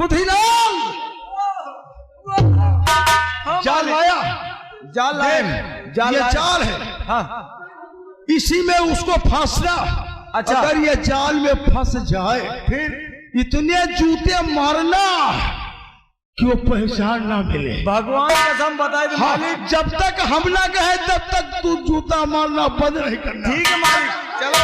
दुधिलाल जाल लाया, जाल लाए, ये जाल है। हाँ इसी में उसको फंसना। अच्छा। अगर ये जाल में फंस जाए फिर इतने जूते मारना कि वो पहचान ना मिले। भगवान कसम बताए तो हाँ, मालिक। जब तक हम ना कहे तब तक तू जूता मारना बंद नहीं करना। ठीक है मालिक, चलो।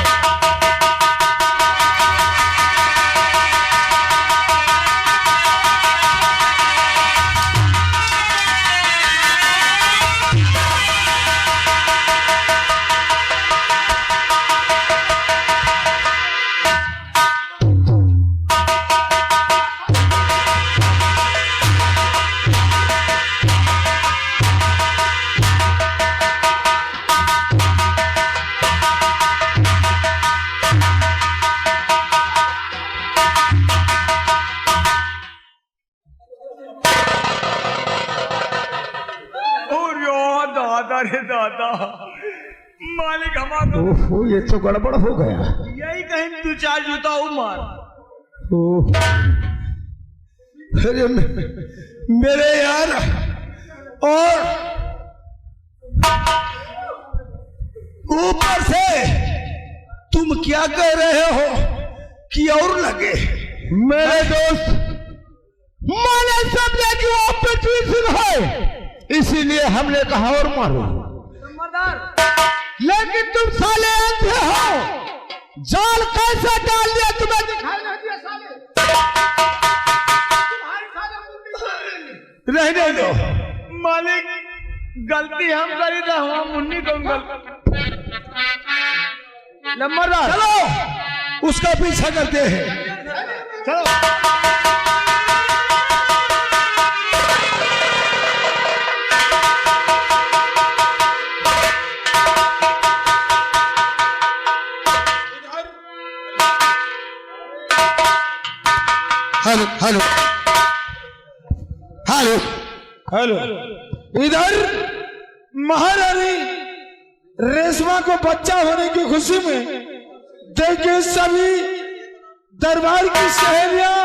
अरे दादा, मालिक हमारा ओहो, ये तो गड़बड़ हो गया। यही कहीं तू चार जूता मार। अरे मेरे यार, और ऊपर से तुम क्या कह रहे हो कि और लगे? मेरे दोस्त, मैंने समझा कि वो पृथ्वी है, इसीलिए हमने कहा और मारो। लेकिन तुम साले अंधे हो, जाल कैसे डाल दिया तुम्हें दिखाई नहीं दिया साले? रहने दो मालिक, गलती हम करी था, हम मुन्नी को नंबरदार, चलो उसका पीछा करते हैं। चलो। हेलो हेलो हेलो हेलो, इधर महारानी रेशमा को बच्चा होने की खुशी में देखिए सभी दरबार की सहेलियां,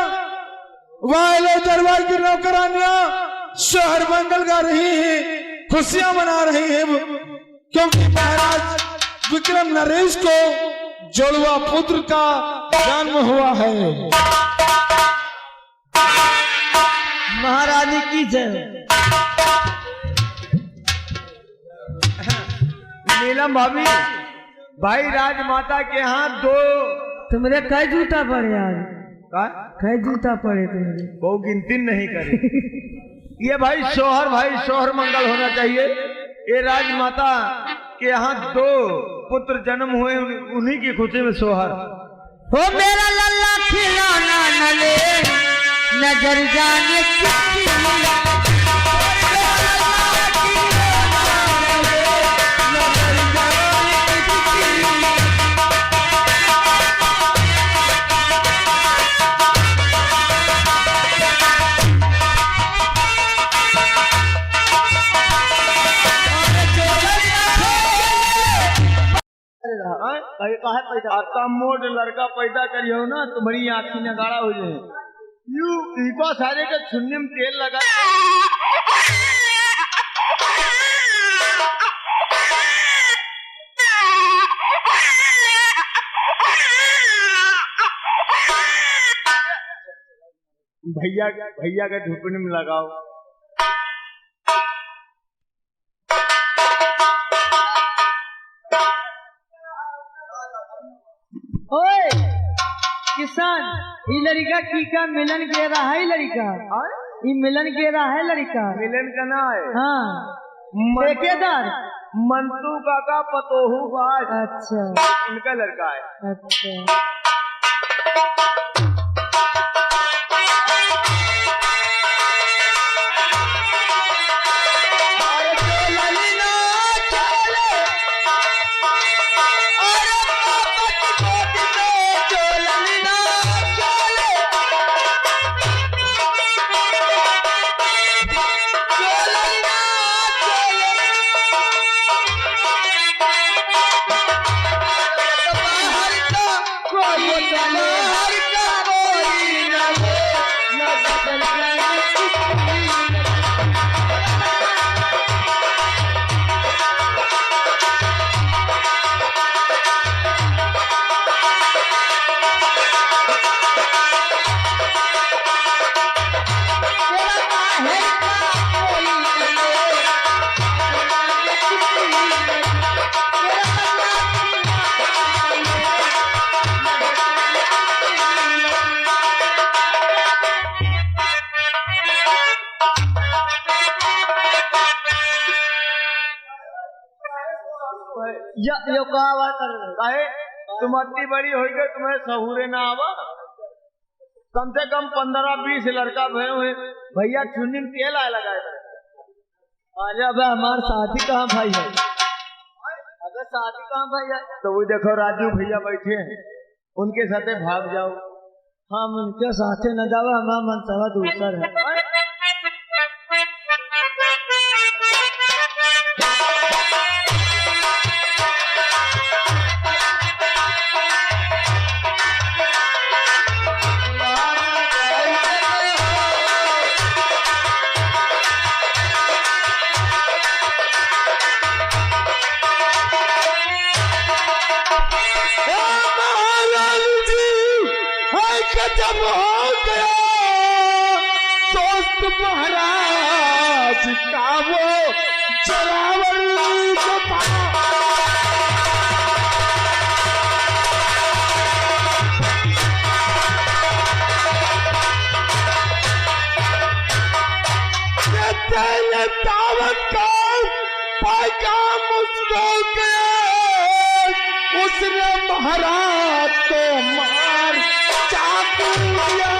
वाले दरबार की नौकरानियां शहर मंगल गा रही हैं, खुशियां मना रही हैं, क्योंकि महाराज विक्रम नरेश को जुड़वा पुत्र का जन्म हुआ है। महारानी की जय। नीलम भाभी, भाई राजमाता के यहाँ दो तुम्हारे कई जूता पड़े यार? कई जूता पड़े तुम्हारे? वो गिनती नहीं करी। ये भाई शोहर मंगल होना चाहिए। ये राजमाता के यहाँ दो पुत्र जन्म हुए, उन्हीं की खुशी में शोहर। ओ मेरा लल्ला खिलौना न ले, नजर जाने किसकी मोट लड़का पैदा करियो ना, तुम्हारी आँखी नगाड़ा हो जाए। यू इनको सारे के छुन्नी में तेल लगा। भैया के ढुकने में लगाओ। ओए किसान, ये लड़का की का मिलन के रहा है? लड़का ये मिलन के रहा है? लड़का मिलन का ना है। हाँ, ठेकेदार मंतू काका पतोहू बाज। अच्छा, उनका लड़का है। अच्छा। यो का आवाज कर रहे काहे तुम अति बड़ी हो गए, तुम्हें सहूरे ना आवा? कम से कम 15-20 लड़का भय हुए भैया चुन्नी में तेल आए लगाए। अरे अब हमारे साथी कहाँ भाई है? अबे साथी कहाँ भाई है? तो वो देखो राजू भैया बैठे हैं, उनके साथे भाग जाओ। हम उनके साथे न जाओ, हमारा मनसवा दूसर है। जब हो गया दोस्त महाराज का वो जरावल दावत का पैगाम उसको गया, उसने महाराज को मार चाकू दिया।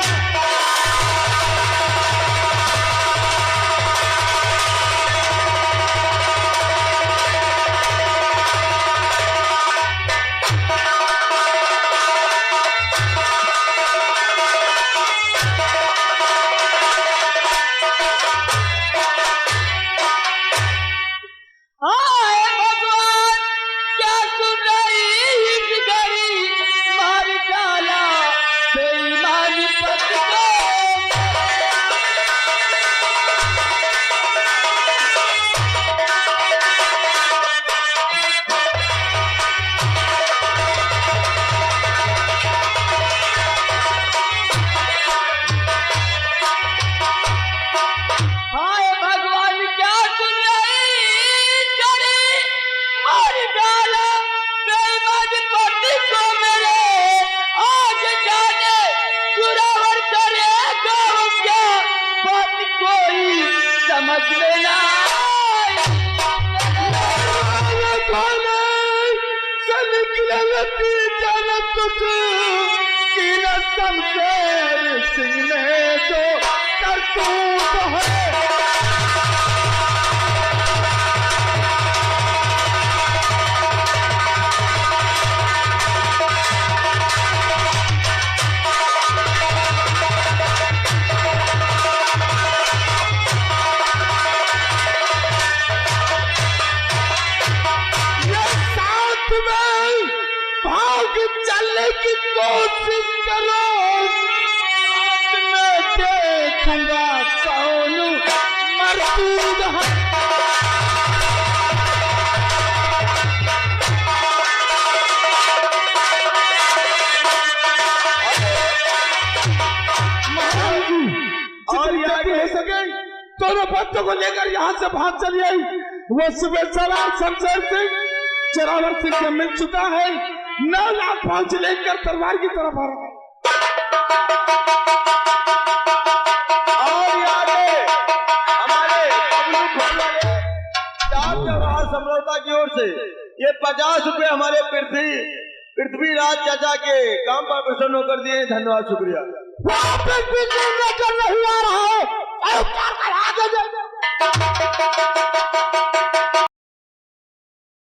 दोनों बच्चों को लेकर यहाँ से भाग चली आई। वो सुबह सवार शमशेर सिंह जोरावर सिंह से मिल चुका है, 9 लाख फौज लेकर तलवार की तरफ आ रहा है। और आगे हमारे चार जवाहर समझौता की ओर से ये 50 रुपए हमारे पृथ्वीराज चाचा के काम पर प्रसन्न होकर दिए। धन्यवाद, शुक्रिया। नहीं आ रहा है।